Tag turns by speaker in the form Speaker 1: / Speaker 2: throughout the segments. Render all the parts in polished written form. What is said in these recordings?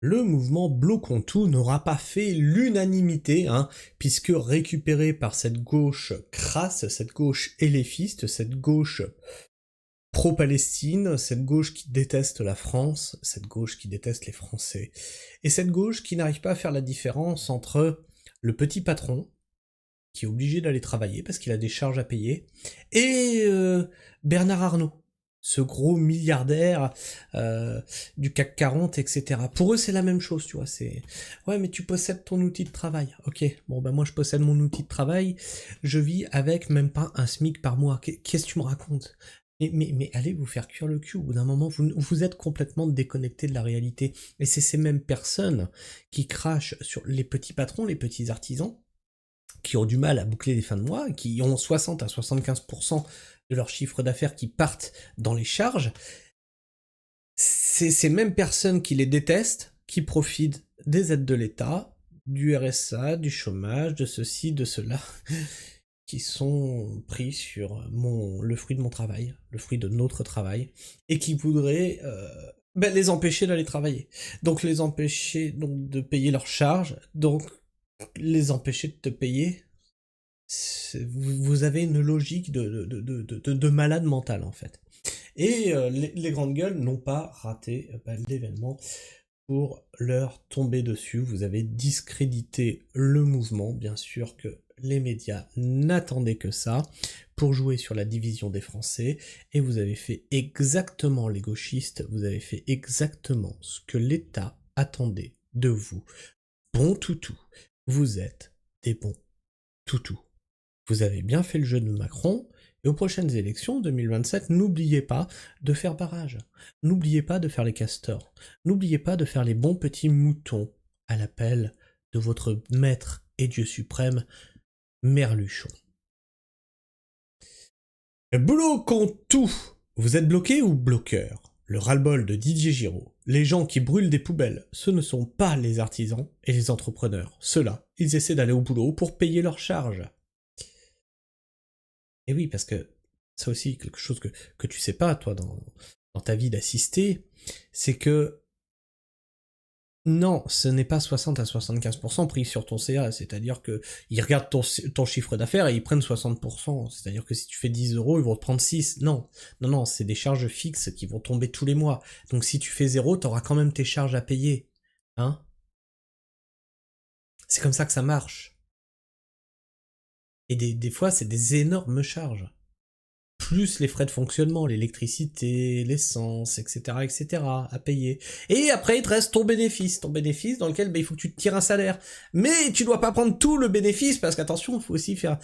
Speaker 1: Le mouvement Bloquons tout n'aura pas fait l'unanimité, puisque récupéré par cette gauche crasse, cette gauche éléphiste, cette gauche pro-Palestine, cette gauche qui déteste la France, cette gauche qui déteste les Français, et cette gauche qui n'arrive pas à faire la différence entre le petit patron, qui est obligé d'aller travailler parce qu'il a des charges à payer, et Bernard Arnault, ce gros milliardaire du CAC 40, etc. Pour eux, c'est la même chose, tu vois. C'est ouais, mais tu possèdes ton outil de travail. Ok, bon ben moi je possède mon outil de travail, je vis avec même pas un SMIC par mois. Qu'est-ce que tu me racontes? Mais allez vous faire cuire le cul. Au bout d'un moment, vous êtes complètement déconnecté de la réalité. Et c'est ces mêmes personnes qui crachent sur les petits patrons, les petits artisans, qui ont du mal à boucler les fins de mois, qui ont 60 à 75% de leur chiffre d'affaires qui partent dans les charges. C'est ces mêmes personnes qui les détestent, qui profitent des aides de l'État, du RSA, du chômage, de ceci, de cela, qui sont pris sur le fruit de mon travail, le fruit de notre travail, et qui voudraient les empêcher d'aller travailler. Donc les empêcher donc de payer leurs charges, donc les empêcher de te payer. Vous avez une logique de malade mental en fait. Et les grandes gueules n'ont pas raté l'événement pour leur tomber dessus. Vous avez discrédité le mouvement, bien sûr que les médias n'attendaient que ça pour jouer sur la division des Français, et vous avez fait exactement, les gauchistes, vous avez fait exactement ce que l'État attendait de vous. Bon toutou, vous êtes des bons toutous. Vous avez bien fait le jeu de Macron, et aux prochaines élections 2027, n'oubliez pas de faire barrage. N'oubliez pas de faire les castors. N'oubliez pas de faire les bons petits moutons à l'appel de votre maître et Dieu suprême, Merluchon. Boulot contre tout. Vous êtes bloqué ou bloqueur? Le ras-le-bol de Didier Giraud. Les gens qui brûlent des poubelles, ce ne sont pas les artisans et les entrepreneurs. Ceux-là, ils essaient d'aller au boulot pour payer leurs charges. Et oui, parce que ça aussi, quelque chose que tu sais pas, toi, dans ta vie d'assisté, c'est que non, ce n'est pas 60 à 75% pris sur ton CA, c'est-à-dire que ils regardent ton chiffre d'affaires et ils prennent 60%, c'est-à-dire que si tu fais 10 euros, ils vont te prendre 6. Non, c'est des charges fixes qui vont tomber tous les mois. Donc si tu fais 0, t'auras quand même tes charges à payer. C'est comme ça que ça marche. Et des fois, c'est des énormes charges. Plus les frais de fonctionnement, l'électricité, l'essence, etc., à payer. Et après, il te reste ton bénéfice dans lequel il faut que tu te tires un salaire. Mais tu dois pas prendre tout le bénéfice, parce qu'attention, il faut aussi faire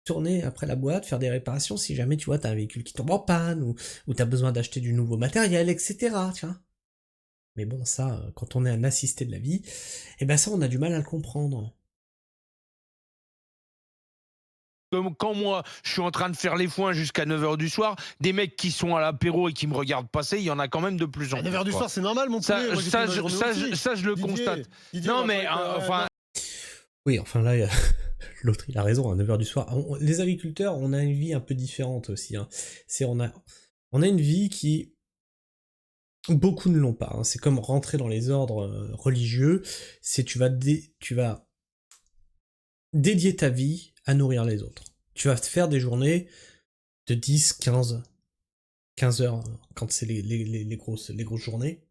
Speaker 1: tourner après la boîte, faire des réparations si jamais, tu vois, t'as un véhicule qui tombe en panne, ou t'as besoin d'acheter du nouveau matériel, etc., tu vois. Mais bon, ça, quand on est un assisté de la vie, ça, on a du mal à le comprendre.
Speaker 2: Comme quand moi, je suis en train de faire les foins jusqu'à 9h du soir, des mecs qui sont à l'apéro et qui me regardent passer, il y en a quand même de plus en plus.
Speaker 3: 9h du soir, c'est normal, mon poulet.
Speaker 2: Ça, je le constate. Non, mais enfin...
Speaker 1: Oui, enfin là, l'autre, il a raison, à 9h du soir. Les agriculteurs, on a une vie un peu différente aussi. On a une vie qui... Beaucoup ne l'ont pas. C'est comme rentrer dans les ordres religieux. C'est tu vas dédier ta vie à nourrir les autres. Tu vas te faire des journées de 10, 15 heures quand c'est les grosses journées.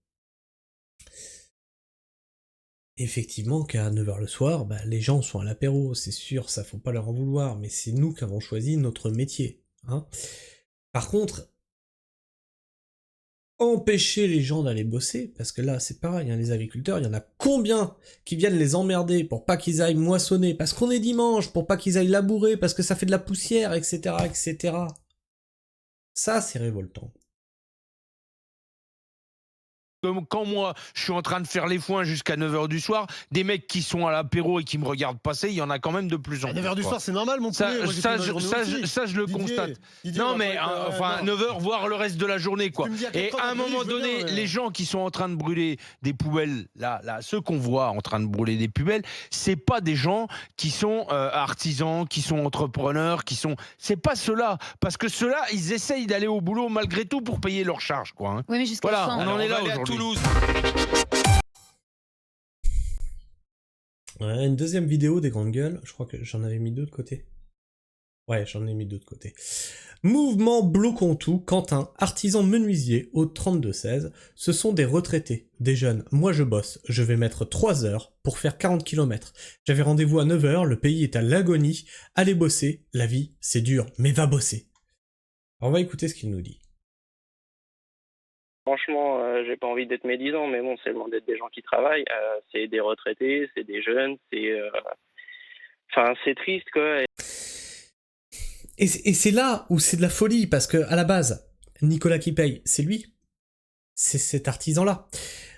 Speaker 1: Effectivement qu'à 9h le soir, les gens sont à l'apéro, c'est sûr, ça faut pas leur en vouloir, mais c'est nous qui avons choisi notre métier. Par contre, empêcher les gens d'aller bosser, parce que là c'est pareil, les agriculteurs, il y en a combien qui viennent les emmerder pour pas qu'ils aillent moissonner, parce qu'on est dimanche, pour pas qu'ils aillent labourer, parce que ça fait de la poussière, etc. Ça, c'est révoltant.
Speaker 2: Comme quand moi, je suis en train de faire les foins jusqu'à 9h du soir, des mecs qui sont à l'apéro et qui me regardent passer, il y en a quand même de plus en plus.
Speaker 3: 9h du soir, c'est normal, mon poulet.
Speaker 2: Ça, je le constate. Non, mais enfin, 9h, voire le reste de la journée, quoi. Et à un moment donné, les gens qui sont en train de brûler des poubelles, là, ceux qu'on voit en train de brûler des poubelles, c'est pas des gens qui sont artisans, qui sont entrepreneurs, c'est pas ceux-là. Parce que ceux-là, ils essayent d'aller au boulot malgré tout pour payer leurs charges, quoi.
Speaker 4: Oui, mais jusqu'à
Speaker 2: voilà, on en est là aujourd'hui.
Speaker 5: Toulouse.
Speaker 1: Ouais, une deuxième vidéo des grandes gueules. Je crois que j'en avais mis 2 de côté. Ouais, j'en ai mis 2 de côté. Mouvement Bloquons tout, Quentin, artisan menuisier au 32-16. Ce sont des retraités, des jeunes. Moi je bosse, je vais mettre 3 heures pour faire 40 km. J'avais rendez-vous à 9 heures, le pays est à l'agonie. Allez bosser, la vie c'est dur, mais va bosser. Alors on va écouter ce qu'il nous dit.
Speaker 4: Franchement, j'ai pas envie d'être médisant, mais bon, c'est le monde d'être des gens qui travaillent. C'est des retraités, c'est des jeunes, c'est triste, quoi.
Speaker 1: Et c'est là où c'est de la folie, parce que à la base, Nicolas qui paye, c'est lui. C'est cet artisan-là.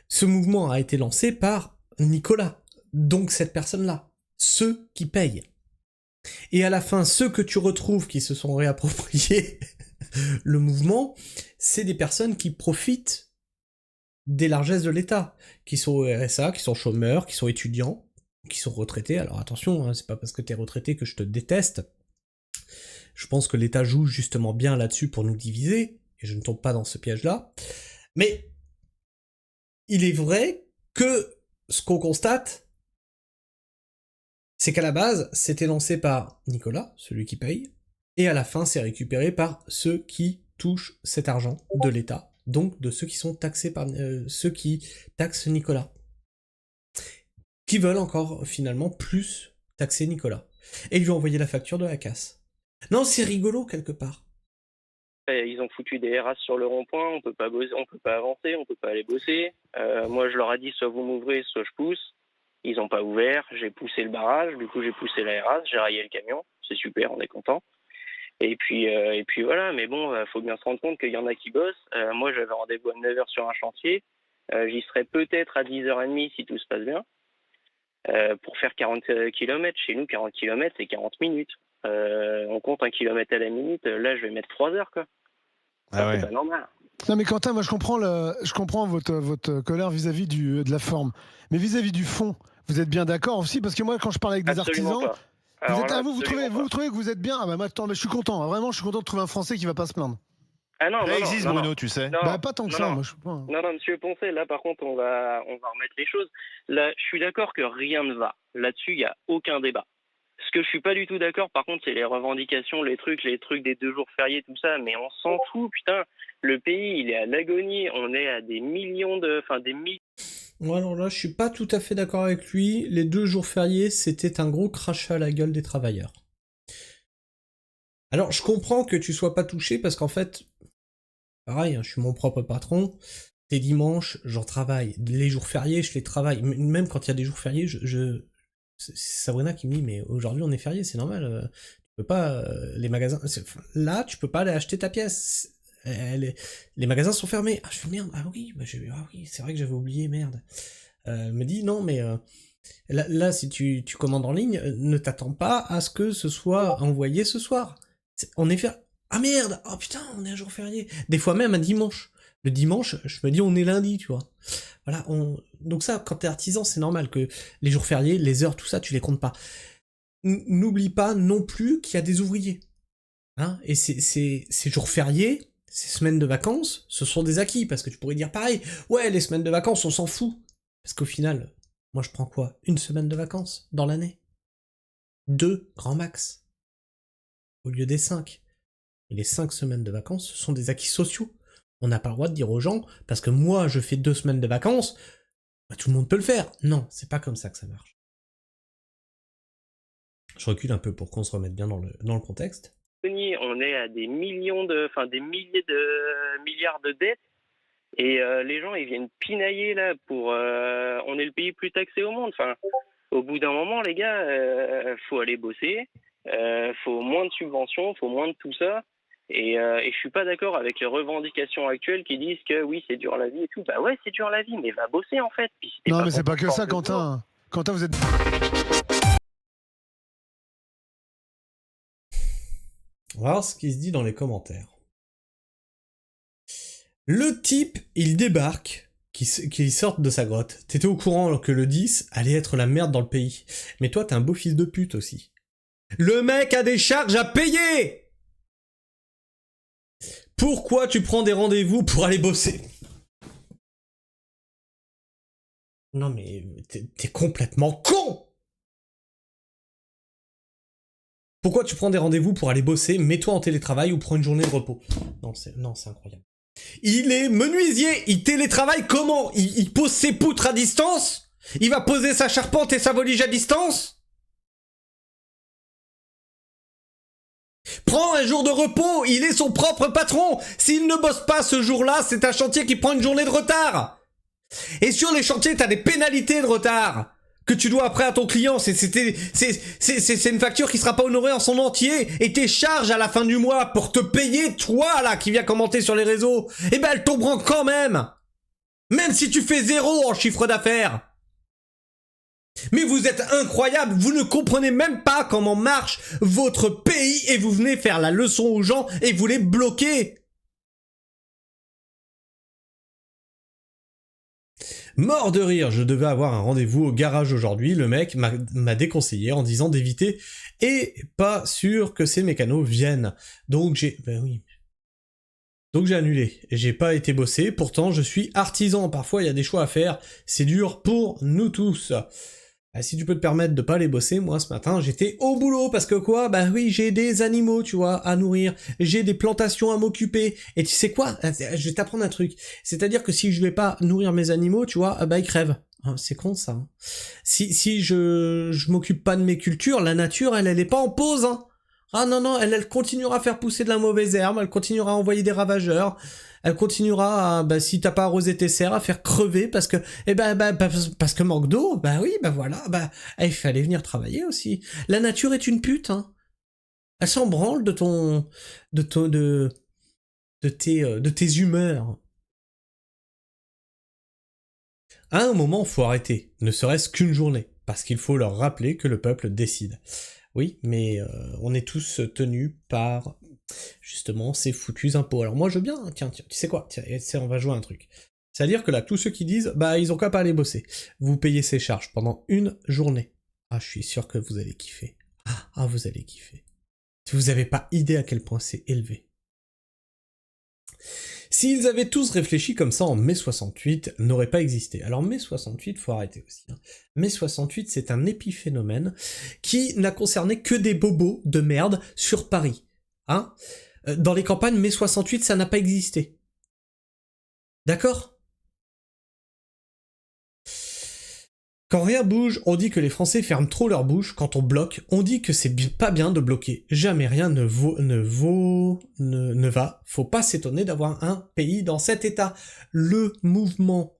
Speaker 1: Ce mouvement a été lancé par Nicolas. Donc cette personne-là. Ceux qui payent. Et à la fin, ceux que tu retrouves qui se sont réappropriés le mouvement, c'est des personnes qui profitent des largesses de l'État, qui sont au RSA, qui sont chômeurs, qui sont étudiants, qui sont retraités. Alors attention, hein, c'est pas parce que t'es retraité que je te déteste. Je pense que l'État joue justement bien là-dessus pour nous diviser, et je ne tombe pas dans ce piège-là. Mais il est vrai que ce qu'on constate, c'est qu'à la base, c'était lancé par Nicolas, celui qui paye, et à la fin, c'est récupéré par ceux qui touchent cet argent de l'État, donc de ceux qui sont taxés par ceux qui taxent Nicolas, qui veulent encore finalement plus taxer Nicolas, et lui envoyer la facture de la casse. Non, c'est rigolo quelque part.
Speaker 4: Ils ont foutu des RAS sur le rond-point, on peut pas bosser, on peut pas avancer, on peut pas aller bosser. Moi, je leur ai dit soit vous m'ouvrez, soit je pousse. Ils ont pas ouvert, j'ai poussé le barrage, du coup j'ai poussé la RAS, j'ai rayé le camion, c'est super, on est content. Et puis voilà, mais bon, faut bien se rendre compte qu'il y en a qui bossent. Moi, j'avais rendez-vous à 9h sur un chantier, j'y serai peut-être à 10h30 si tout se passe bien. Pour faire 40 km, chez nous, 40 km, c'est 40 minutes. On compte 1 km à la minute, là je vais mettre 3 heures, quoi.
Speaker 2: Ah ouais.
Speaker 4: C'est pas normal.
Speaker 3: Non mais Quentin, moi je comprends votre colère vis-à-vis de la forme. Mais vis-à-vis du fond, vous êtes bien d'accord aussi? Parce que moi quand je parle avec des
Speaker 4: Absolument
Speaker 3: artisans,
Speaker 4: pas.
Speaker 3: vous trouvez que vous êtes bien? Ah bah attends, mais je suis content, hein, vraiment je suis content de trouver un Français qui va pas se plaindre.
Speaker 4: Ah non,
Speaker 2: Ça existe, Bruno, tu sais.
Speaker 4: Non,
Speaker 3: Bah pas tant que ça,
Speaker 4: non.
Speaker 3: moi je suis pas.
Speaker 4: Non, monsieur Poncet, là par contre on va remettre les choses. Là, je suis d'accord que rien ne va. Là-dessus, il n'y a aucun débat. Ce que je suis pas du tout d'accord, par contre, c'est les revendications, les trucs des 2 jours fériés, tout ça, mais on s'en fout, putain. Le pays, il est à l'agonie, on est à des millions des milliers.
Speaker 1: Ouais, alors là, je suis pas tout à fait d'accord avec lui. Les 2 jours fériés, c'était un gros crachat à la gueule des travailleurs. Alors, je comprends que tu sois pas touché parce qu'en fait, pareil, hein, je suis mon propre patron. Les dimanches, j'en travaille. Les jours fériés, je les travaille. Même quand il y a des jours fériés, c'est Sabrina qui me dit, mais aujourd'hui on est férié, c'est normal. Tu peux pas, les magasins, là, tu peux pas aller acheter ta pièce. Les magasins sont fermés. Ah, je fais merde. Ah oui, c'est vrai que j'avais oublié, merde. Me dit non, mais là, si tu commandes en ligne, ne t'attends pas à ce que ce soit envoyé ce soir. On est ah merde, oh putain, on est un jour férié. Des fois même un dimanche. Le dimanche, je me dis on est lundi, tu vois. Voilà, donc ça, quand t'es artisan, c'est normal que les jours fériés, les heures, tout ça, tu les comptes pas. N'oublie pas non plus qu'il y a des ouvriers. Hein, et ces jours fériés, ces semaines de vacances, ce sont des acquis, parce que tu pourrais dire pareil, ouais, les semaines de vacances, on s'en fout. Parce qu'au final, moi je prends quoi? 1 semaine de vacances dans l'année? 2, grand max. Au lieu des 5. Et les 5 semaines de vacances, ce sont des acquis sociaux. On n'a pas le droit de dire aux gens, parce que moi je fais 2 semaines de vacances, bah, tout le monde peut le faire. Non, c'est pas comme ça que ça marche. Je recule un peu pour qu'on se remette bien dans le contexte.
Speaker 4: On est à des millions des milliers de milliards de dettes, et les gens ils viennent pinailler là pour. On est le pays plus taxé au monde. Enfin, au bout d'un moment, les gars, faut aller bosser, faut moins de subventions, faut moins de tout ça. Et je suis pas d'accord avec les revendications actuelles qui disent que oui, c'est dur la vie et tout. Bah ouais, c'est dur la vie, mais va bosser en fait. Puis si
Speaker 3: non, mais c'est pas que ça, Quentin. Quentin, vous êtes.
Speaker 1: On va voir ce qui se dit dans les commentaires. Le type, il débarque, qui sort de sa grotte. T'étais au courant que le 10 allait être la merde dans le pays. Mais toi, t'es un beau fils de pute aussi. Le mec a des charges à payer! Pourquoi tu prends des rendez-vous pour aller bosser? Non mais t'es complètement con! Pourquoi tu prends des rendez-vous pour aller bosser? Mets-toi en télétravail ou prends une journée de repos. Non, c'est incroyable. Il est menuisier, il télétravaille comment? Il pose ses poutres à distance? Il va poser sa charpente et sa volige à distance? Prends un jour de repos, il est son propre patron. S'il ne bosse pas ce jour-là, c'est un chantier qui prend une journée de retard. Et sur les chantiers, t'as des pénalités de retard que tu dois après à ton client. C'est une facture qui sera pas honorée en son entier. Et tes charges à la fin du mois pour te payer, toi là, qui viens commenter sur les réseaux, eh ben elles tomberont quand même. Même si tu fais 0 en chiffre d'affaires. Mais vous êtes incroyable, vous ne comprenez même pas comment marche votre pays et vous venez faire la leçon aux gens et vous les bloquez. Mort de rire, je devais avoir un rendez-vous au garage aujourd'hui, le mec m'a déconseillé en disant d'éviter et pas sûr que ces mécanos viennent. Donc j'ai annulé. J'ai pas été bossé, pourtant je suis artisan, parfois il y a des choix à faire, c'est dur pour nous tous. Si tu peux te permettre de pas aller bosser, moi ce matin j'étais au boulot parce que quoi? Bah oui, j'ai des animaux, tu vois, à nourrir, j'ai des plantations à m'occuper. Et tu sais quoi? Je vais t'apprendre un truc. C'est-à-dire que si je vais pas nourrir mes animaux, tu vois, bah ils crèvent. C'est con ça. Hein. Si je m'occupe pas de mes cultures, la nature elle est pas en pause. Hein. Ah non, elle continuera à faire pousser de la mauvaise herbe, elle continuera à envoyer des ravageurs. Elle continuera à, si t'as pas arrosé tes serres, à faire crever parce que, parce que manque d'eau, oui, voilà, il fallait venir travailler aussi. La nature est une pute, hein. Elle s'en branle de tes humeurs. À un moment, faut arrêter, ne serait-ce qu'une journée, parce qu'il faut leur rappeler que le peuple décide. Oui, mais on est tous tenus par justement ces foutus impôts. Alors moi je veux bien, tiens, tu sais quoi, tiens, on va jouer à un truc. C'est-à-dire que là, tous ceux qui disent, ils ont qu'à pas aller bosser. Vous payez ces charges pendant une journée. Ah, je suis sûr que vous allez kiffer. Ah, vous allez kiffer. Vous avez pas idée à quel point c'est élevé. S'ils avaient tous réfléchi comme ça en mai 68, n'aurait pas existé. Alors mai 68, faut arrêter aussi. Hein. Mai 68, c'est un épiphénomène qui n'a concerné que des bobos de merde sur Paris. Hein? Dans les campagnes, mai 68, ça n'a pas existé. D'accord? Quand rien bouge, on dit que les Français ferment trop leur bouche. Quand on bloque, on dit que c'est pas bien de bloquer. Jamais rien ne va. Faut pas s'étonner d'avoir un pays dans cet état. Le mouvement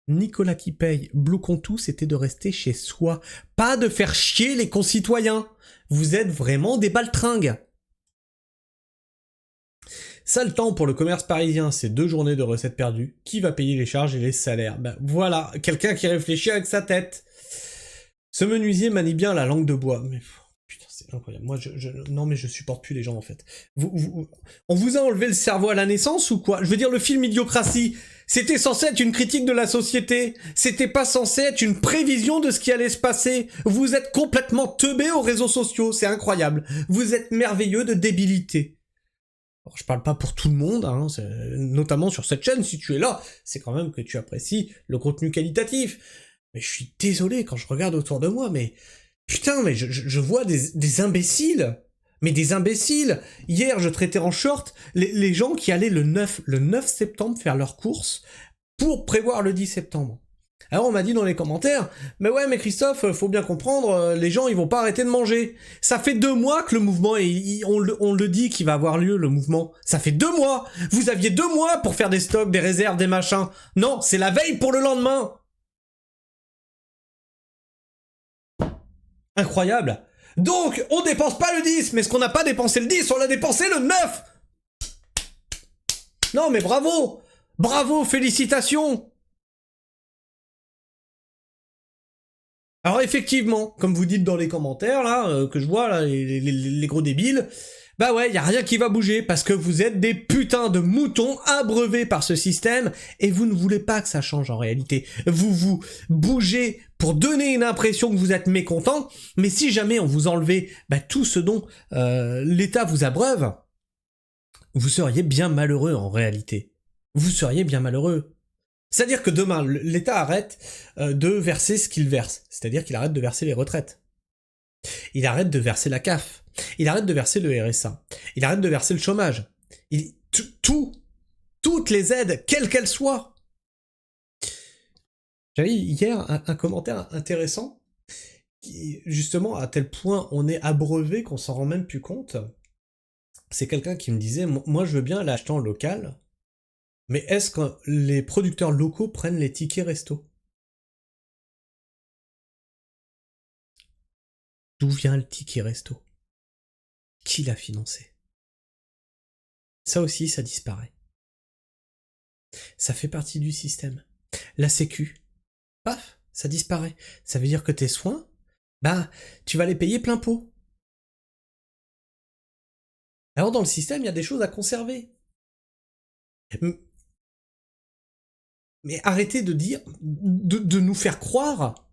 Speaker 1: Nicolas qui paye, bloquons tout, c'était de rester chez soi. Pas de faire chier les concitoyens. Vous êtes vraiment des baltringues. Sale temps pour le commerce parisien, c'est 2 journées de recettes perdues. Qui va payer les charges et les salaires? Voilà, quelqu'un qui réfléchit avec sa tête. Ce menuisier manie bien la langue de bois. Mais putain, c'est incroyable. Moi, non mais je supporte plus les gens en fait. On vous a enlevé le cerveau à la naissance ou quoi? Je veux dire, le film Idiocratie, c'était censé être une critique de la société. C'était pas censé être une prévision de ce qui allait se passer. Vous êtes complètement teubés aux réseaux sociaux, c'est incroyable. Vous êtes merveilleux de débilité. Alors, je parle pas pour tout le monde, hein, notamment sur cette chaîne, si tu es là, c'est quand même que tu apprécies le contenu qualitatif. Mais je suis désolé quand je regarde autour de moi, mais putain, mais je vois des imbéciles. Mais des imbéciles. Hier, je traitais en short les gens qui allaient le 9 septembre faire leurs courses pour prévoir le 10 septembre. Alors on m'a dit dans les commentaires, mais ouais mais Christophe, faut bien comprendre, les gens ils vont pas arrêter de manger. Ça fait 2 mois que le mouvement, on le dit qu'il va avoir lieu le mouvement. Ça fait 2 mois. Vous aviez 2 mois pour faire des stocks, des réserves, des machins. Non, c'est la veille pour le lendemain. Incroyable. Donc on dépense pas le 10, mais ce qu'on n'a pas dépensé le 10, on l'a dépensé le 9. Non mais bravo. Bravo, félicitations. Alors effectivement, comme vous dites dans les commentaires, là, que je vois, là, les gros débiles, ouais, y a rien qui va bouger, parce que vous êtes des putains de moutons abreuvés par ce système, et vous ne voulez pas que ça change en réalité. Vous bougez pour donner une impression que vous êtes mécontent, mais si jamais on vous enlevait tout ce dont l'État vous abreuve, vous seriez bien malheureux en réalité. Vous seriez bien malheureux. C'est-à-dire que demain, l'État arrête de verser ce qu'il verse. C'est-à-dire qu'il arrête de verser les retraites. Il arrête de verser la CAF. Il arrête de verser le RSA. Il arrête de verser le chômage. Toutes les aides, quelles qu'elles soient. J'avais hier un commentaire intéressant, qui, justement, à tel point on est abreuvé qu'on s'en rend même plus compte. C'est quelqu'un qui me disait, moi je veux bien aller acheter en local, mais est-ce que les producteurs locaux prennent les tickets resto? D'où vient le ticket resto? Qui l'a financé? Ça aussi, ça disparaît. Ça fait partie du système. La sécu, paf, ça disparaît. Ça veut dire que tes soins, bah, tu vas les payer plein pot. Alors dans le système, il y a des choses à conserver. Mais arrêtez de dire, de nous faire croire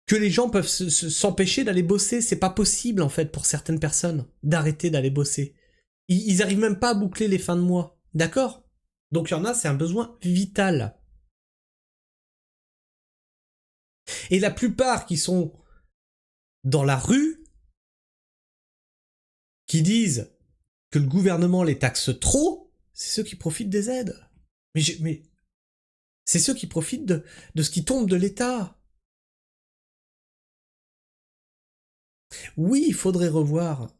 Speaker 1: que les gens peuvent s'empêcher d'aller bosser. C'est pas possible, en fait, pour certaines personnes, d'arrêter d'aller bosser. Ils arrivent même pas à boucler les fins de mois. D'accord? Donc il y en a, c'est un besoin vital. Et la plupart qui sont dans la rue, qui disent que le gouvernement les taxe trop, c'est ceux qui profitent des aides. Mais c'est ceux qui profitent de ce qui tombe de l'État. Oui, il faudrait revoir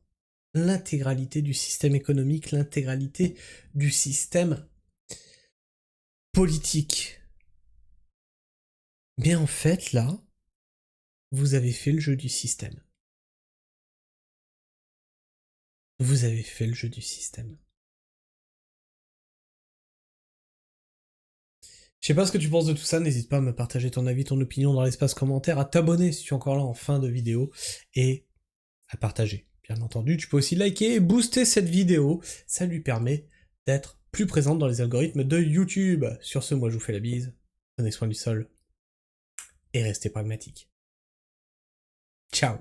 Speaker 1: l'intégralité du système économique, l'intégralité du système politique. Mais en fait, là, vous avez fait le jeu du système. Vous avez fait le jeu du système. Je sais pas ce que tu penses de tout ça, n'hésite pas à me partager ton avis, ton opinion dans l'espace commentaire, à t'abonner si tu es encore là en fin de vidéo, et à partager. Bien entendu, tu peux aussi liker et booster cette vidéo, ça lui permet d'être plus présente dans les algorithmes de YouTube. Sur ce, moi je vous fais la bise, prenez soin du sol, et restez pragmatiques. Ciao.